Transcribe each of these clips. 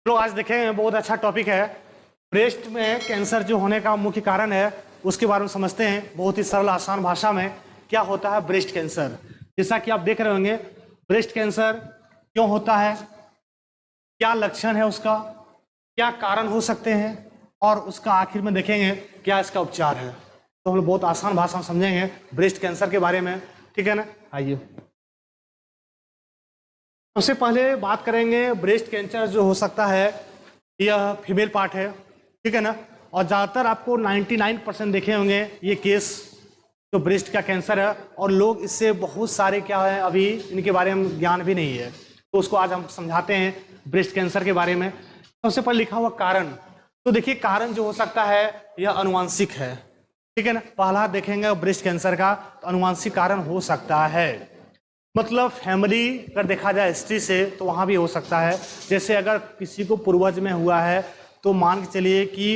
लोग आज देखेंगे बहुत अच्छा टॉपिक है। ब्रेस्ट में कैंसर जो होने का मुख्य कारण है उसके बारे में समझते हैं बहुत ही सरल आसान भाषा में। क्या होता है ब्रेस्ट कैंसर? जैसा कि आप देख रहे होंगे, ब्रेस्ट कैंसर क्यों होता है, क्या लक्षण है उसका, क्या कारण हो सकते हैं और उसका आखिर में देखेंगे क्या इसका उपचार है। तो हम लोग बहुत आसान भाषा में समझेंगे ब्रेस्ट कैंसर के बारे में, ठीक है ना। आइए सबसे पहले बात करेंगे ब्रेस्ट कैंसर जो हो सकता है यह फीमेल पार्ट है, ठीक है ना। और ज़्यादातर आपको 99% देखे होंगे ये केस जो ब्रेस्ट का कैंसर है, और लोग इससे बहुत सारे क्या है अभी इनके बारे में ज्ञान भी नहीं है, तो उसको आज हम समझाते हैं ब्रेस्ट कैंसर के बारे में। सबसे पहले लिखा हुआ कारण, तो देखिए कारण जो हो सकता है यह अनुवांशिक है, ठीक है ना। पहला देखेंगे ब्रेस्ट कैंसर का, तो अनुवांशिक कारण हो सकता है, मतलब फैमिली अगर देखा जाए हिस्ट्री से तो वहाँ भी हो सकता है। जैसे अगर किसी को पूर्वज में हुआ है तो मान के चलिए कि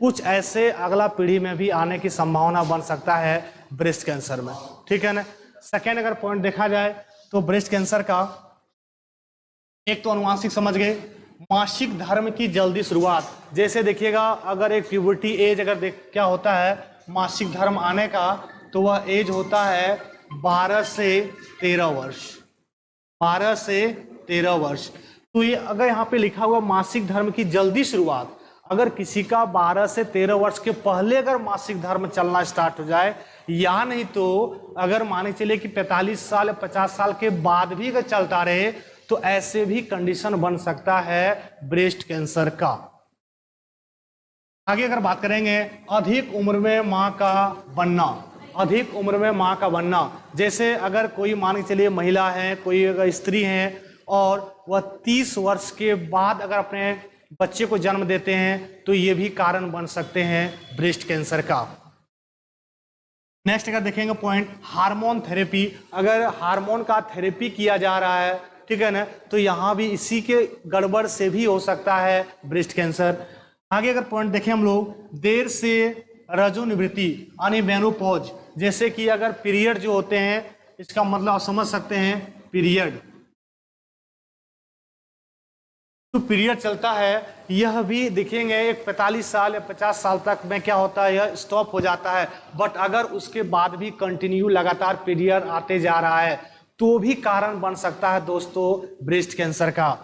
कुछ ऐसे अगला पीढ़ी में भी आने की संभावना बन सकता है ब्रेस्ट कैंसर में, ठीक है ना। सेकेंड अगर पॉइंट देखा जाए तो ब्रेस्ट कैंसर का एक तो अनुवांशिक समझ गए, मासिक धर्म की जल्दी शुरुआत। जैसे देखिएगा अगर एक प्यूबर्टी एज अगर क्या होता है मासिक धर्म आने का, तो वह एज होता है 12 से 13 वर्ष, 12 से 13 वर्ष। तो ये अगर यहाँ पे लिखा हुआ मासिक धर्म की जल्दी शुरुआत, अगर किसी का 12 से 13 वर्ष के पहले अगर मासिक धर्म चलना स्टार्ट हो जाए, या नहीं तो अगर माने चले कि 45 साल 50 साल के बाद भी अगर चलता रहे, तो ऐसे भी कंडीशन बन सकता है ब्रेस्ट कैंसर का। आगे अगर बात करेंगे अधिक उम्र में मां का बनना, अधिक उम्र में मां का बनना। जैसे अगर कोई मान के चलिए महिला है, कोई अगर स्त्री है और वह 30 वर्ष के बाद अगर अपने बच्चे को जन्म देते हैं, तो ये भी कारण बन सकते हैं ब्रेस्ट कैंसर का। नेक्स्ट अगर देखेंगे पॉइंट हार्मोन थेरेपी, अगर हार्मोन का थेरेपी किया जा रहा है, ठीक है ना, तो यहाँ भी इसी के गड़बड़ से भी हो सकता है ब्रेस्ट कैंसर। आगे अगर पॉइंट देखें हम लोग, देर से रजोनिवृत्ति यानी मेनोपॉज। जैसे कि अगर पीरियड जो होते हैं, इसका मतलब आप समझ सकते हैं पीरियड, तो पीरियड चलता है, यह भी देखेंगे एक 45 साल या 50 साल तक में क्या होता है यह स्टॉप हो जाता है। बट अगर उसके बाद भी कंटिन्यू लगातार पीरियड आते जा रहा है, तो भी कारण बन सकता है दोस्तों ब्रेस्ट कैंसर का।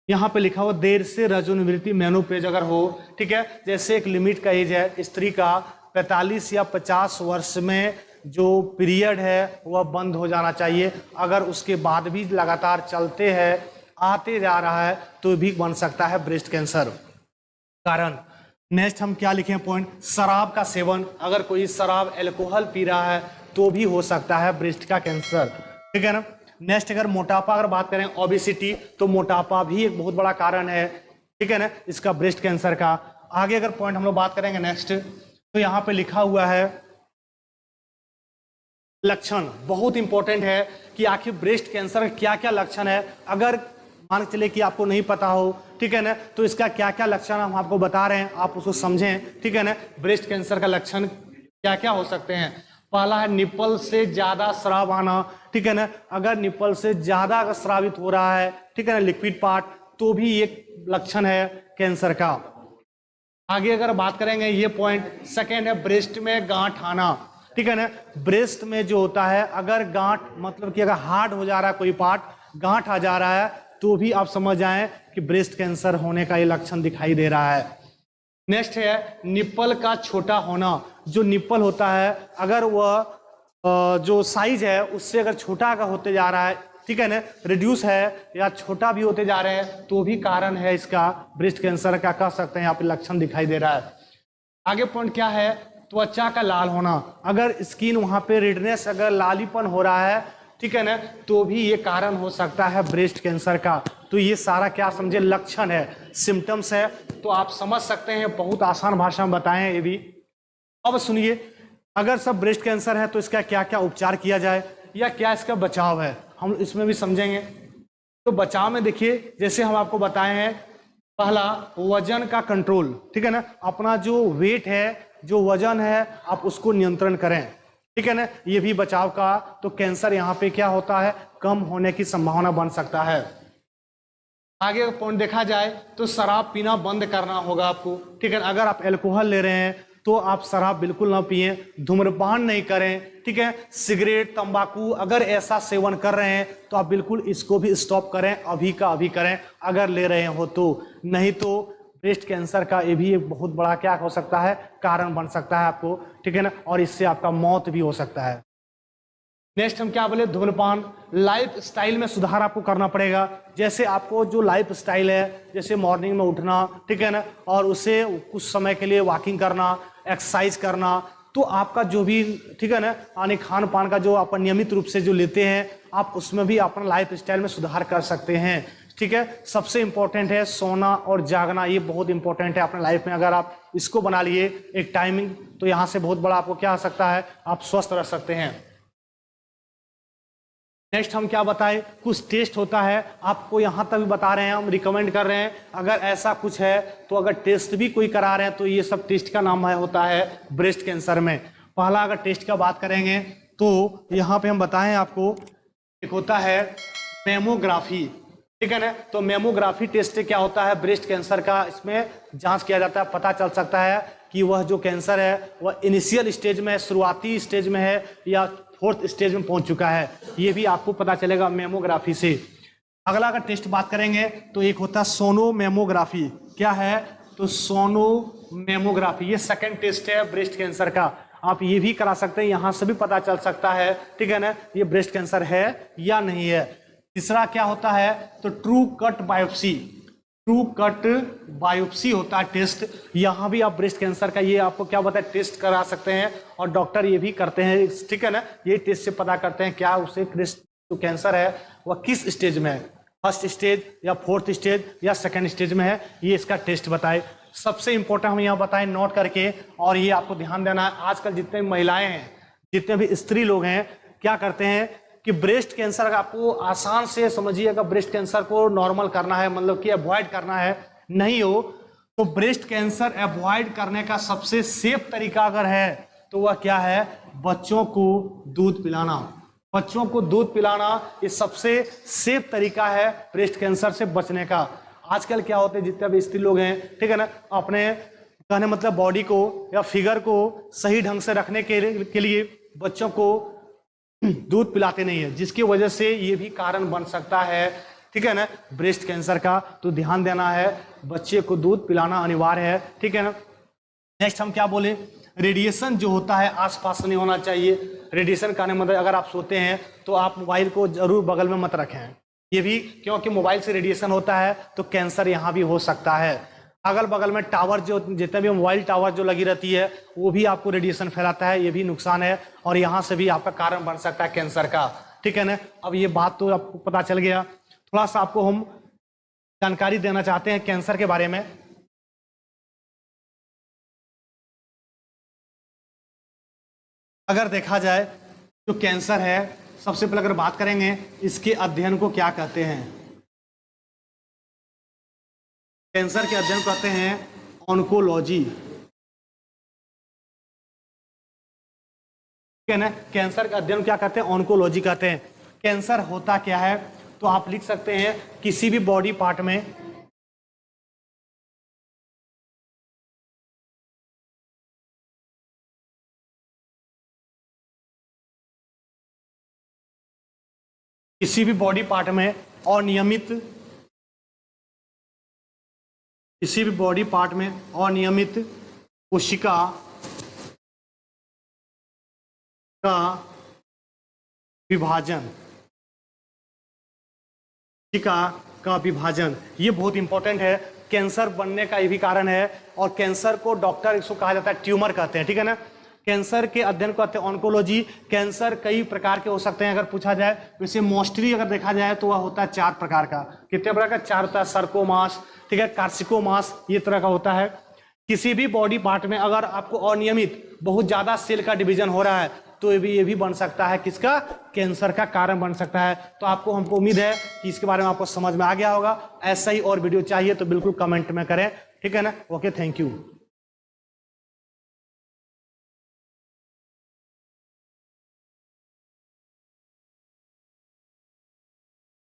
यहाँ पे लिखा हुआ देर से रजोनिवृत्ति मेनोपेज अगर हो, ठीक है। जैसे एक लिमिट का एज है स्त्री का 45 या 50 वर्ष में जो पीरियड है वह बंद हो जाना चाहिए। अगर उसके बाद भी लगातार चलते हैं आते जा रहा है, तो भी बन सकता है ब्रेस्ट कैंसर कारण। नेक्स्ट हम क्या लिखें पॉइंट, शराब का सेवन, अगर कोई शराब अल्कोहल पी रहा है तो भी हो सकता है ब्रेस्ट का कैंसर, ठीक है ना। नेक्स्ट अगर मोटापा अगर बात करें ओबेसिटी, तो मोटापा भी एक बहुत बड़ा कारण है, ठीक है ना, इसका ब्रेस्ट कैंसर का। आगे अगर पॉइंट हम लोग बात करेंगे नेक्स्ट, तो यहाँ पे लिखा हुआ है लक्षण, बहुत इंपॉर्टेंट है कि आखिर ब्रेस्ट कैंसर का क्या क्या लक्षण है। अगर मान चले कि आपको नहीं पता हो, ठीक है ना, तो इसका क्या क्या लक्षण हम आपको बता रहे हैं, आप उसको समझें, ठीक है ना। ब्रेस्ट कैंसर का लक्षण क्या क्या हो सकते हैं। पहला है निप्पल से ज्यादा स्राव आना, ठीक है ना। अगर निप्पल से ज्यादा अगर स्रावित हो रहा है, ठीक है ना, लिक्विड पार्ट, तो भी एक लक्षण है कैंसर का। आगे अगर बात करेंगे ये पॉइंट सेकेंड है ब्रेस्ट में गांठ आना, ठीक है ना। ब्रेस्ट में जो होता है अगर गांठ मतलब कि अगर हार्ड हो जा रहा है कोई पार्ट, गांठ आ जा रहा है, तो भी आप समझ जाएं कि ब्रेस्ट कैंसर होने का ये लक्षण दिखाई दे रहा है। नेक्स्ट है निप्पल का छोटा होना, जो निप्पल होता है अगर वह जो साइज है उससे अगर छोटा अगर होते जा रहा है, ठीक है ना, रिड्यूस है या छोटा भी होते जा रहे हैं, तो भी कारण है इसका ब्रेस्ट कैंसर का, कह सकते हैं यहाँ पे लक्षण दिखाई दे रहा है। आगे पॉइंट क्या है, त्वचा का लाल होना, अगर स्किन वहां पे रेडनेस अगर लालीपन हो रहा है, ठीक है ना, तो भी ये कारण हो सकता है ब्रेस्ट कैंसर का। तो ये सारा क्या समझे लक्षण है, सिम्टम्स है, तो आप समझ सकते हैं, बहुत आसान भाषा में बताएं ये भी। अब सुनिए, अगर सब ब्रेस्ट कैंसर है तो इसका क्या क्या उपचार किया जाए या क्या इसका बचाव है, हम इसमें भी समझेंगे। तो बचाव में देखिए जैसे हम आपको बताए हैं, पहला वजन का कंट्रोल, ठीक है ना, अपना जो वेट है जो वजन है आप उसको नियंत्रण करें, ठीक है ना, ये भी बचाव का। तो कैंसर यहाँ पे क्या होता है कम होने की संभावना बन सकता है। आगे का पॉइंट देखा जाए तो शराब पीना बंद करना होगा आपको, ठीक है। अगर आप अल्कोहल ले रहे हैं तो आप शराब बिल्कुल ना पिएं, धूम्रपान नहीं करें, ठीक है। सिगरेट, तंबाकू अगर ऐसा सेवन कर रहे हैं तो आप बिल्कुल इसको भी स्टॉप करें, अभी का अभी करें अगर ले रहे हो तो। नहीं तो ब्रेस्ट कैंसर का ये भी एक बहुत बड़ा क्या हो सकता है, कारण बन सकता है आपको, ठीक है ना, और इससे आपका मौत भी हो सकता है। नेक्स्ट हम क्या बोले, धूम्रपान। लाइफ स्टाइल में सुधार आपको करना पड़ेगा। जैसे आपको जो लाइफ स्टाइल है, जैसे मॉर्निंग में उठना, ठीक है ना, और उसे कुछ समय के लिए वॉकिंग करना, एक्सरसाइज करना, तो आपका जो भी, ठीक है ना, यानी खान पान का जो आप नियमित रूप से जो लेते हैं आप उसमें भी अपना लाइफ स्टाइल में सुधार कर सकते हैं, ठीक है। सबसे इंपॉर्टेंट है सोना और जागना, ये बहुत इंपॉर्टेंट है अपने लाइफ में। अगर आप इसको बना लिए एक टाइमिंग, तो यहाँ से बहुत बड़ा आपको क्या हो सकता है, आप स्वस्थ रह सकते हैं। नेक्स्ट हम क्या बताएं, कुछ टेस्ट होता है, आपको यहाँ तक भी बता रहे हैं, हम रिकमेंड कर रहे हैं अगर ऐसा कुछ है तो अगर टेस्ट भी कोई करा रहे हैं तो ये सब टेस्ट का नाम है होता है ब्रेस्ट कैंसर में। पहला अगर टेस्ट का बात करेंगे तो यहाँ पे हम बताएं आपको, एक होता है मेमोग्राफी, ठीक है ना। तो मेमोग्राफी टेस्ट क्या होता है, ब्रेस्ट कैंसर का इसमें जांच किया जाता है, पता चल सकता है कि वह जो कैंसर है वह इनिशियल स्टेज में, शुरुआती स्टेज में है या फोर्थ स्टेज में पहुंच चुका है, ये भी आपको पता चलेगा मेमोग्राफी से। अगला अगर टेस्ट बात करेंगे तो एक होता है सोनोमेमोग्राफी। क्या है, तो सोनोमेमोग्राफी ये सेकंड टेस्ट है ब्रेस्ट कैंसर का, आप ये भी करा सकते हैं, यहां से भी पता चल सकता है, ठीक है ना, ये ब्रेस्ट कैंसर है या नहीं है। तीसरा क्या होता है, तो true cut biopsy, true cut biopsy होता है टेस्ट, यहाँ भी आप ब्रेस्ट कैंसर का ये आपको क्या बताए टेस्ट करा सकते हैं, और डॉक्टर ये भी करते हैं, ठीक है ना, ये टेस्ट से पता करते हैं क्या उसे ब्रेस्ट जो कैंसर है वह किस स्टेज में है, फर्स्ट स्टेज या फोर्थ स्टेज या सेकंड स्टेज में है, ये इसका टेस्ट बताए। सबसे इंपॉर्टेंट हम यहाँ बताएं नोट करके, और ये आपको ध्यान देना है, आजकल जितने भी महिलाएं हैं, जितने भी स्त्री लोग हैं, क्या करते हैं कि ब्रेस्ट कैंसर का आपको आसान से समझिएगा, ब्रेस्ट कैंसर को नॉर्मल करना है, मतलब कि अवॉइड करना है, नहीं हो तो ब्रेस्ट कैंसर अवॉइड करने का सबसे सेफ तरीका अगर है तो वह क्या है, बच्चों को दूध पिलाना। बच्चों को दूध पिलाना ये सबसे सेफ तरीका है ब्रेस्ट कैंसर से बचने का। आजकल क्या होते हैं, जितने भी स्त्री लोग हैं, ठीक है ना, अपने कहने मतलब बॉडी को या फिगर को सही ढंग से रखने के लिए बच्चों को दूध पिलाते नहीं है, जिसकी वजह से ये भी कारण बन सकता है, ठीक है ना, ब्रेस्ट कैंसर का। तो ध्यान देना है, बच्चे को दूध पिलाना अनिवार्य है, ठीक है ना। नेक्स्ट हम क्या बोले, रेडिएशन जो होता है आसपास नहीं होना चाहिए। रेडिएशन का मतलब अगर आप सोते हैं तो आप मोबाइल को जरूर बगल में मत रखें, ये भी क्योंकि मोबाइल से रेडिएशन होता है तो कैंसर यहाँ भी हो सकता है। अगल बगल में टावर जो जितने भी मोबाइल टावर जो लगी रहती है वो भी आपको रेडिएशन फैलाता है, ये भी नुकसान है, और यहाँ से भी आपका कारण बन सकता है कैंसर का, ठीक है ना। अब ये बात तो आपको पता चल गया, थोड़ा सा आपको हम जानकारी देना चाहते हैं कैंसर के बारे में। अगर देखा जाए जो कैंसर है, सबसे पहले अगर बात करेंगे इसके अध्ययन को क्या कहते हैं, कैंसर के अध्ययन कहते हैं ऑन्कोलॉजी, ठीक है ना। कैंसर का अध्ययन क्या कहते हैं, ऑन्कोलॉजी कहते हैं। कैंसर होता क्या है, तो आप लिख सकते हैं किसी भी बॉडी पार्ट में अनियमित, किसी भी बॉडी पार्ट में अनियमित कोशिका का विभाजन, कोशिका का विभाजन, ये बहुत इंपॉर्टेंट है। कैंसर बनने का ये भी कारण है, और कैंसर को डॉक्टर इसको कहा जाता है ट्यूमर कहते हैं, ठीक है ना। कैंसर के अध्ययन को कहते हैं ऑन्कोलॉजी। कैंसर कई प्रकार के हो सकते हैं, अगर पूछा जाए वैसे मोस्टली अगर देखा जाए तो वह होता है 4 प्रकार का। कितने प्रकार का, 4 होता है। सर्कोमास, ठीक है, कार्सिकोमास, ये तरह का होता है। किसी भी बॉडी पार्ट में अगर आपको अनियमित बहुत ज्यादा सेल का डिवीजन हो रहा है तो ये भी बन सकता है किसका, कैंसर का कारण बन सकता है। तो आपको हमको उम्मीद है कि इसके बारे में आपको समझ में आ गया होगा। ऐसा ही और वीडियो चाहिए तो बिल्कुल कमेंट में करें, ठीक है ना। Okay, thank you.